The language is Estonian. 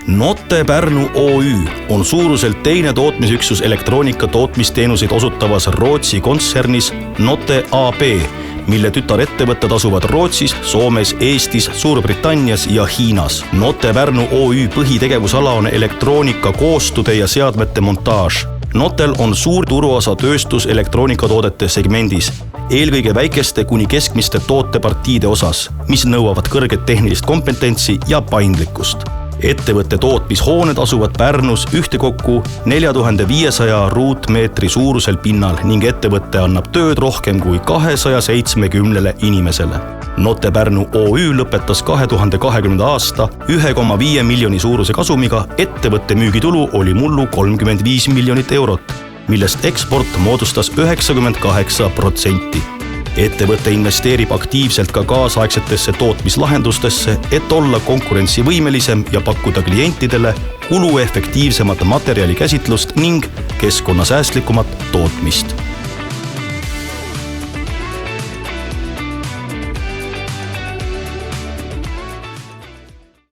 Notte Pärnu OÜ on suuruselt teine tootmisüksus elektroonika tootmisteenuseid osutavas Rootsi kontsernis Notte AB, mille tütarettevõtted asuvad Rootsis, Soomes, Eestis, Suurbritannias ja Hiinas. Notte Pärnu OÜ põhitegevusala on elektroonika koostude ja seadmete montaaž. Notel on suur turuosa tööstus elektroonikatoodete segmendis, eelkõige väikeste kuni keskmiste tootepartiide osas, mis nõuavad kõrget tehnilist kompetentsi ja paindlikkust. Ettevõtte tootmishooned asuvad Pärnus ühtekokku 4500 ruutmeetri suurusel pinnal ning ettevõtte annab tööd rohkem kui 270 inimesele. Notte Pärnu OÜ lõpetas 2020. aasta 1,5 miljoni suuruse kasumiga, ettevõtte müügitulu oli mullu 35 miljonit eurot, millest eksport moodustas 98%. Ettevõte investeerib aktiivselt ka kaasaegsetesse tootmislahendustesse, et olla konkurentsivõimelisem ja pakkuda klientidele kuluefektiivsemat materjalikäsitlust ning keskkonnasäästlikumat tootmist.